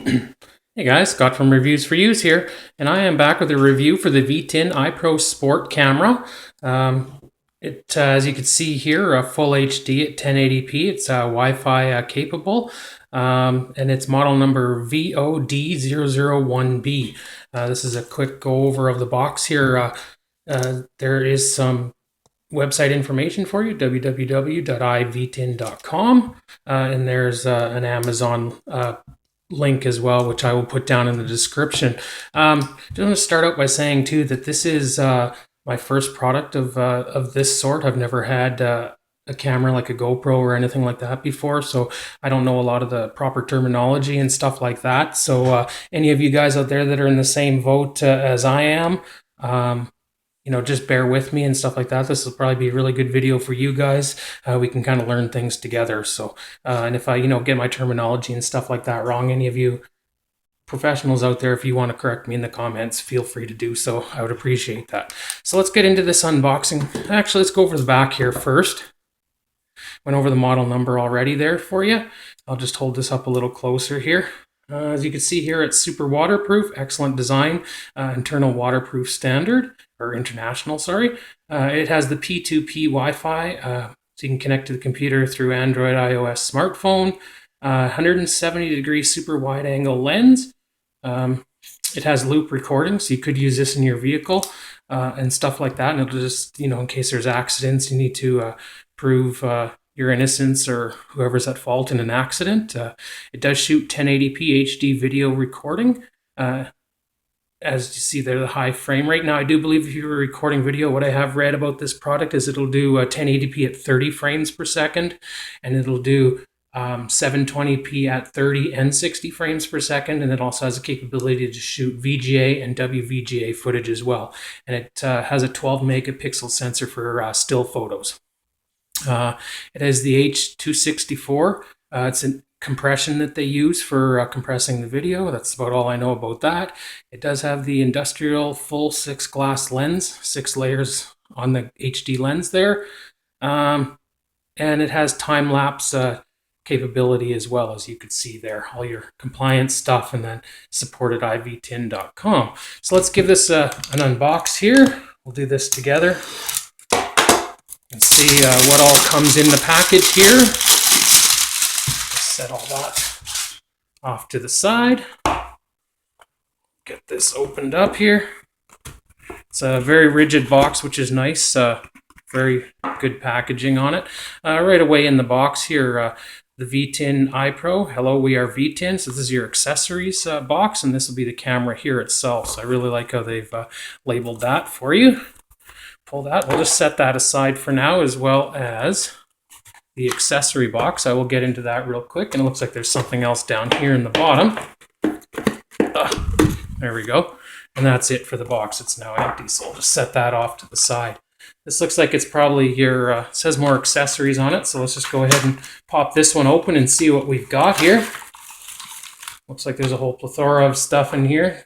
Hey guys, Scott from Reviews for Use here, and I am back with a review for the VTIN EYPRO Sport camera. As you can see here, a full HD at 1080p. It's Wi-Fi capable, and it's model number VOD001B. This is a quick go over of the box here. There is some website information for you, www.ivtin.com, and there's an Amazon link as well, which I will put down in the description. Just want to start out by saying too that this is my first product of this sort. I've never had a camera like a GoPro or anything like that before, so I don't know a lot of the proper terminology and stuff like that. So any of you guys out there that are in the same boat as I am, just bear with me and stuff like that. This will probably be a really good video for you guys. We can kind of learn things together. So, and if I, get my terminology and stuff like that wrong, any of you professionals out there, if you want to correct me in the comments, feel free to do so. I would appreciate that. So let's get into this unboxing. Actually, let's go over the back here first. Went over the model number already there for you. I'll just hold this up a little closer here. As you can see here, it's super waterproof, excellent design, internal waterproof standard, or international, sorry. It has the P2P Wi-Fi, so you can connect to the computer through Android, iOS smartphone, 170 degree super wide angle lens. It has loop recording, so you could use this in your vehicle and stuff like that. And it'll just, in case there's accidents, you need to prove your innocence or whoever's at fault in an accident. It does shoot 1080p HD video recording. As you see there, the high frame rate. Now, I do believe if you were recording video, what I have read about this product is it'll do 1080p at 30 frames per second, and it'll do 720p at 30 and 60 frames per second, and it also has a capability to shoot VGA and WVGA footage as well. And it has a 12 megapixel sensor for still photos. It has the H.264. It's a compression that they use for compressing the video. That's about all I know about that. It does have the industrial full 6 glass lens, 6 layers on the HD lens there. And it has time-lapse capability as well, as you could see there, all your compliance stuff, and then supported ivtin.com. So let's give this an unbox here. We'll do this together and see what all comes in the package here. Set all that off to the side. Get this opened up here. It's a very rigid box, which is nice. Very good packaging on it. Right away in the box here, the VTIN EYPRO. Hello, we are VTIN. So this is your accessories box, and this will be the camera here itself. So I really like how they've labeled that for you. Pull that. We'll just set that aside for now, as well as the accessory box. I will get into that real quick, and it looks like there's something else down here in the bottom. There we go. And that's it for the box. It's now empty, so I'll just set that off to the side. This looks like it's probably your, it says more accessories on it, so let's just go ahead and pop this one open and see what we've got here. Looks like there's a whole plethora of stuff in here.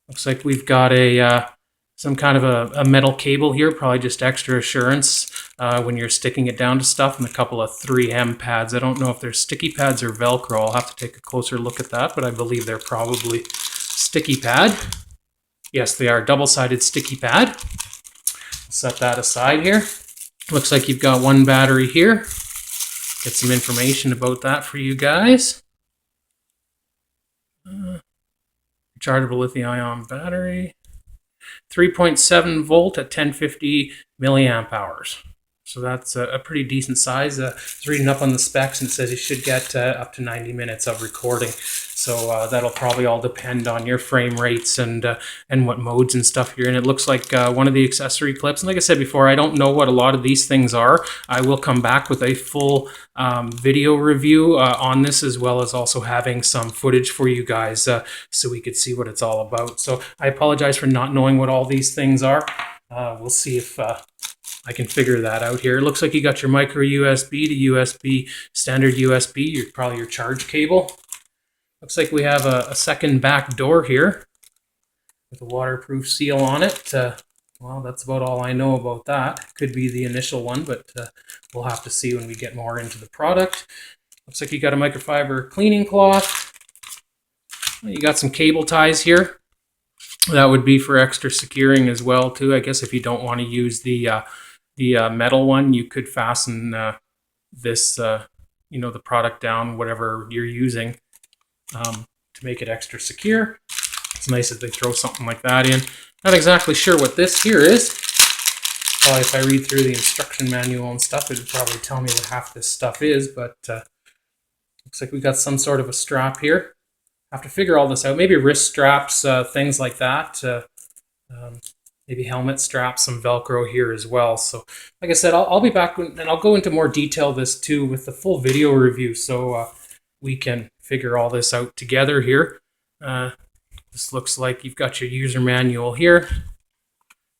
Looks like we've got a some kind of a metal cable here, probably just extra assurance when you're sticking it down to stuff, and a couple of 3M pads. I don't know if they're sticky pads or Velcro. I'll have to take a closer look at that, but I believe they're probably sticky pad. Yes, they are double-sided sticky pad. Set that aside here. Looks like you've got one battery here. Get some information about that for you guys. Rechargeable lithium-ion battery. 3.7 volt at 1050 milliamp hours. So that's a pretty decent size. I was reading up on the specs, and it says you should get up to 90 minutes of recording. So that'll probably all depend on your frame rates and what modes and stuff you're in. It looks like one of the accessory clips. And like I said before, I don't know what a lot of these things are. I will come back with a full video review on this, as well as also having some footage for you guys so we could see what it's all about. So I apologize for not knowing what all these things are. We'll see if I can figure that out here. It looks like you got your micro USB to USB, standard USB, probably your charge cable. Looks like we have a second back door here with a waterproof seal on it. Well, that's about all I know about that. Could be the initial one, but we'll have to see when we get more into the product. Looks like you got a microfiber cleaning cloth. You got some cable ties here. That would be for extra securing as well too. I guess if you don't want to use the metal one, you could fasten this the product down, whatever you're using, to make it extra secure. It's nice that they throw something like that in. Not exactly sure what this here is. Probably if I read through the instruction manual and stuff, it would probably tell me what half this stuff is, but looks like we got some sort of a strap here. Have to figure all this out. Maybe wrist straps, things like that. Maybe helmet straps, some Velcro here as well. So like I said, I'll be back and I'll go into more detail this too with the full video review, so we can figure all this out together here. This looks like you've got your user manual here.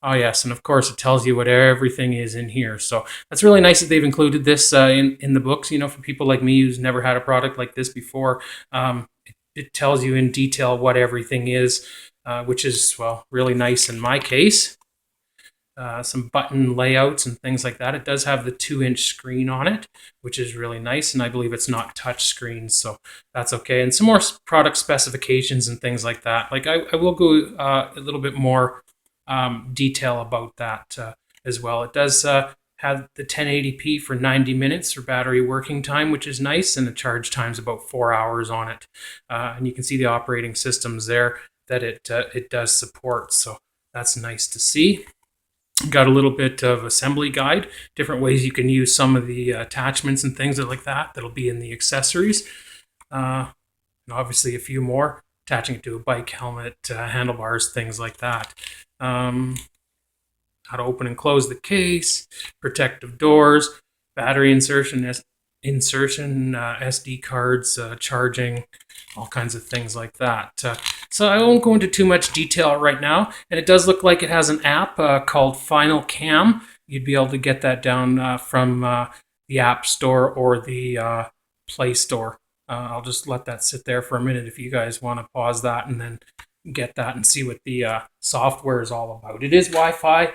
Oh yes, and of course it tells you what everything is in here. So that's really nice that they've included this in the books. You know, for people like me who's never had a product like this before, it tells you in detail what everything is, which is, well, really nice in my case. Some button layouts and things like that. It does have the 2-inch screen on it, which is really nice, and I believe it's not touch screen, so that's okay. And some more product specifications and things like that. Like I will go a little bit more detail about that as well. It does have the 1080p for 90 minutes for battery working time, which is nice, and the charge time's about 4 hours on it. And you can see the operating systems there that it does support, so that's nice to see. Got a little bit of assembly guide, different ways you can use some of the attachments and things like that that'll be in the accessories. And obviously a few more, attaching it to a bike helmet, handlebars, things like that. How to open and close the case, protective doors, battery insertion, SD cards, charging, all kinds of things like that. So I won't go into too much detail right now. And it does look like it has an app called Final Cam. You'd be able to get that down from the App Store or the Play Store. I'll just let that sit there for a minute if you guys want to pause that and then get that and see what the software is all about. It is Wi-Fi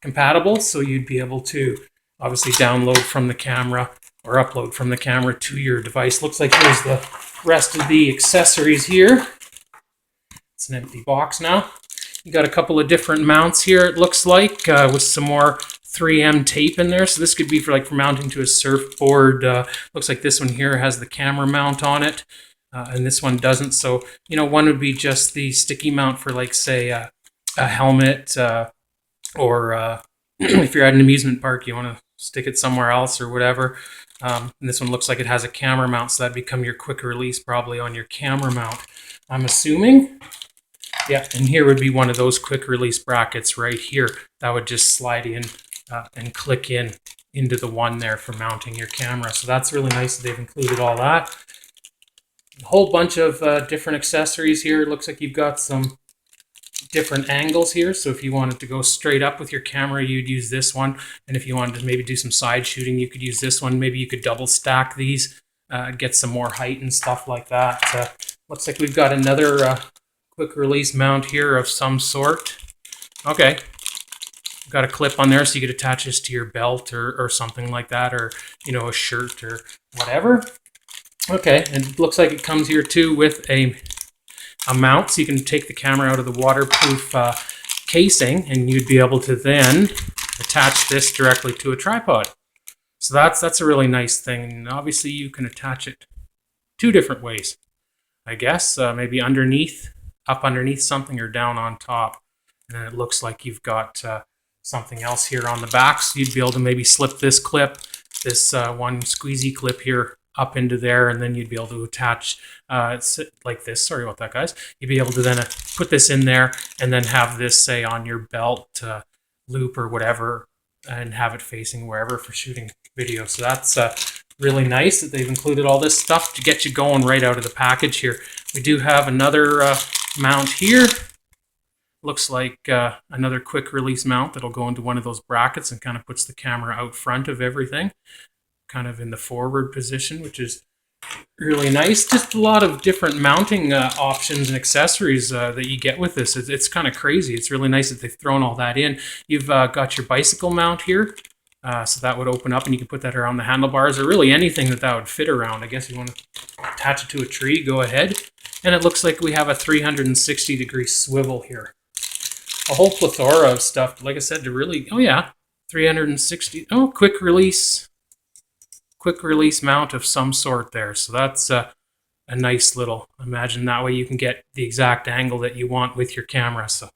compatible, so you'd be able to obviously download from the camera or upload from the camera to your device. Looks like here's the rest of the accessories here. It's an empty box now. You got a couple of different mounts here, it looks like, with some more 3M tape in there. So this could be for mounting to a surfboard. Looks like this one here has the camera mount on it, and this one doesn't. So, one would be just the sticky mount for, like, say, a helmet, or if you're at an amusement park, you want to stick it somewhere else or whatever. And this one looks like it has a camera mount, so that'd become your quick release probably on your camera mount, I'm assuming. Yeah, and here would be one of those quick release brackets right here. That would just slide in and click into the one there for mounting your camera. So that's really nice that they've included all that. A whole bunch of different accessories here. It looks like you've got some different angles here. So if you wanted to go straight up with your camera, you'd use this one. And if you wanted to maybe do some side shooting, you could use this one. Maybe you could double stack these, get some more height and stuff like that. Looks like we've got another quick release mount here of some sort. Okay. Got a clip on there so you could attach this to your belt or something like that, or a shirt or whatever. Okay, and it looks like it comes here too with a mount, so you can take the camera out of the waterproof casing, and you'd be able to then attach this directly to a tripod. So that's a really nice thing. And obviously you can attach it two different ways, I guess. Maybe underneath, up underneath something, or down on top. And then it looks like you've got something else here on the back, so you'd be able to maybe slip this clip, this one squeezy clip here, up into there, and then you'd be able to attach like this. Sorry about that, guys. You'd be able to then put this in there and then have this, say, on your belt loop or whatever, and have it facing wherever for shooting video. So that's really nice that they've included all this stuff to get you going right out of the package here. We do have another mount here. Looks like another quick release mount that'll go into one of those brackets and kind of puts the camera out front of everything, kind of in the forward position, which is really nice. Just a lot of different mounting options and accessories that you get with this. It's kind of crazy. It's really nice that they've thrown all that in. You've got your bicycle mount here, so that would open up and you can put that around the handlebars, or really anything that would fit around. I guess you want to attach it to a tree, go ahead. And it looks like we have a 360-degree swivel here. A whole plethora of stuff, like I said, to really, oh yeah, 360, oh, quick release mount of some sort there. So that's a nice little, imagine that way you can get the exact angle that you want with your camera. So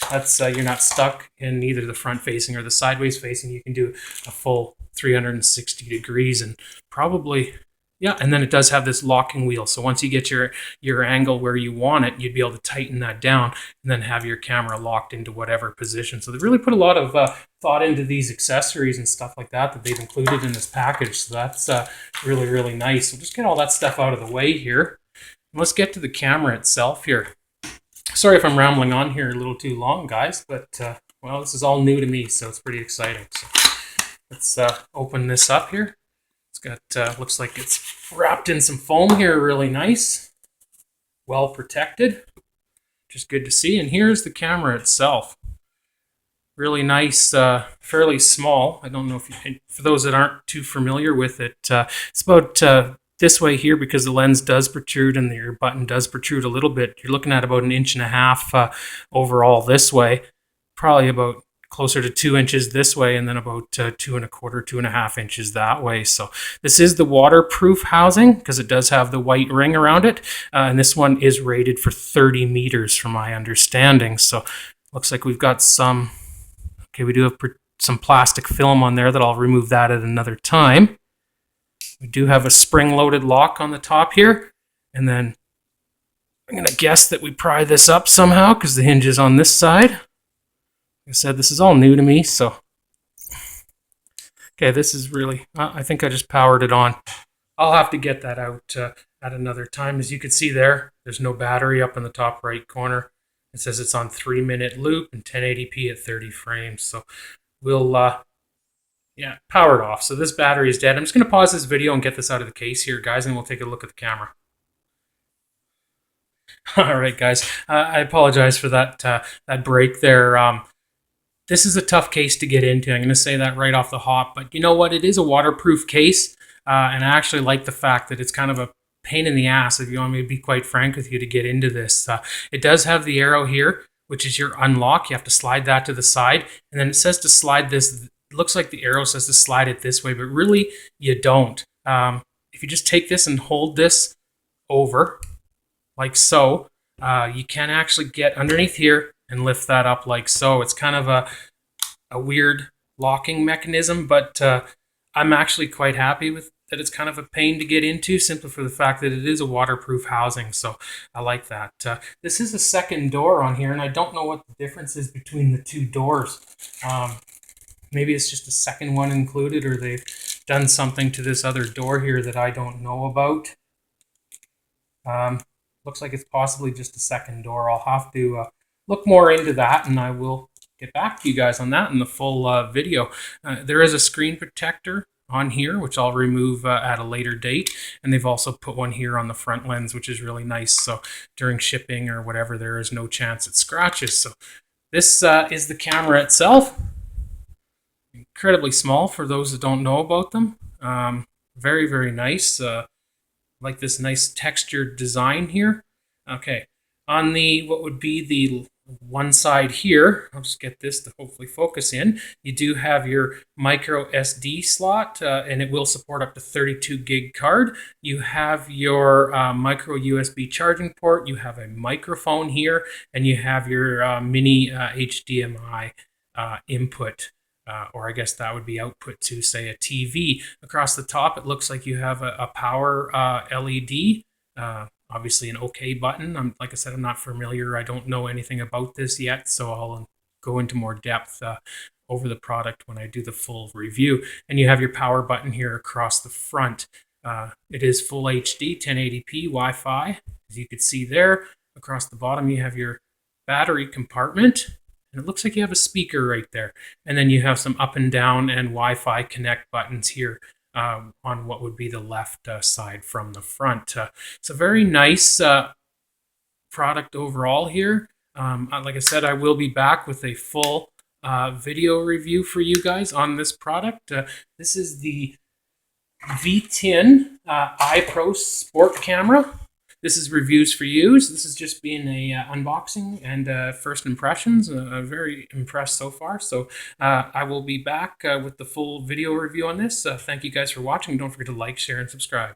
that's, you're not stuck in either the front facing or the sideways facing. You can do a full 360 degrees and probably, yeah, and then it does have this locking wheel. So once you get your angle where you want it, you'd be able to tighten that down and then have your camera locked into whatever position. So they've really put a lot of thought into these accessories and stuff like that they've included in this package. So that's really, really nice. So just get all that stuff out of the way here. And let's get to the camera itself here. Sorry if I'm rambling on here a little too long, guys, but well, this is all new to me, so it's pretty exciting. So let's open this up here. It's got, looks like it's wrapped in some foam here, really nice. Well protected, which is good to see. And here's the camera itself. Really nice, fairly small. I don't know if you, for those that aren't too familiar with it, it's about this way here because the lens does protrude and your button does protrude a little bit. You're looking at about 1.5 inches overall this way, probably about closer to 2 inches this way, and then about 2.25, 2.5 inches that way. So this is the waterproof housing because it does have the white ring around it, and this one is rated for 30 meters from my understanding. So looks like we've got some, okay, we do have some plastic film on there that I'll remove that at another time. We do have a spring-loaded lock on the top here, and then I'm going to guess that we pry this up somehow because the hinge is on this side. Like I said, this is all new to me, so okay, this is really, I think I just powered it on. I'll have to get that out at another time. As you can see there's no battery up in the top right corner. It says it's on 3-minute loop and 1080p at 30 frames. So we'll, yeah, power it off. So this battery is dead. I'm just going to pause this video and get this out of the case here, guys, and we'll take a look at the camera. All right, guys, I apologize for that that break there. This is a tough case to get into. I'm going to say that right off the hop, but you know what? It is a waterproof case, and I actually like the fact that it's kind of a pain in the ass, if you want me to be quite frank with you, to get into this. It does have the arrow here, which is your unlock. You have to slide that to the side, and then it says to slide this. It looks like the arrow says to slide it this way, but really you don't. If you just take this and hold this over, like so, you can actually get underneath here and lift that up like so. It's kind of a weird locking mechanism, but I'm actually quite happy with that. It's kind of a pain to get into simply for the fact that it is a waterproof housing, so I like that. This is a second door on here, and I don't know what the difference is between the two doors. Maybe it's just a second one included, or they've done something to this other door here that I don't know about. Looks like it's possibly just a second door. I'll have to look more into that, and I will get back to you guys on that in the full video. There is a screen protector on here, which I'll remove at a later date, and they've also put one here on the front lens, which is really nice, so during shipping or whatever there is no chance it scratches. So this is the camera itself. Incredibly small for those that don't know about them. Very, very nice. Like this nice textured design here. Okay, on the what would be the one side here, I'll just get this to hopefully focus in. You do have your micro SD slot, and it will support up to 32 gig card. You have your micro USB charging port. You have a microphone here, and you have your mini HDMI input. Or I guess that would be output to, say, a TV. Across the top, it looks like you have a power LED, obviously an OK button. Like I said, I'm not familiar. I don't know anything about this yet, so I'll go into more depth over the product when I do the full review. And you have your power button here across the front. It is full HD, 1080p, Wi-Fi. As you can see there, across the bottom, you have your battery compartment. And it looks like you have a speaker right there. And then you have some up and down and Wi-Fi connect buttons here on what would be the left side from the front. It's a very nice product overall here. Like I said, I will be back with a full video review for you guys on this product. This is the VTIN EYPRO Sport camera. this is reviews for you. So this is just being a unboxing and first impressions. Very impressed so far. So I will be back with the full video review on this. Thank you guys for watching. Don't forget to like, share, and subscribe.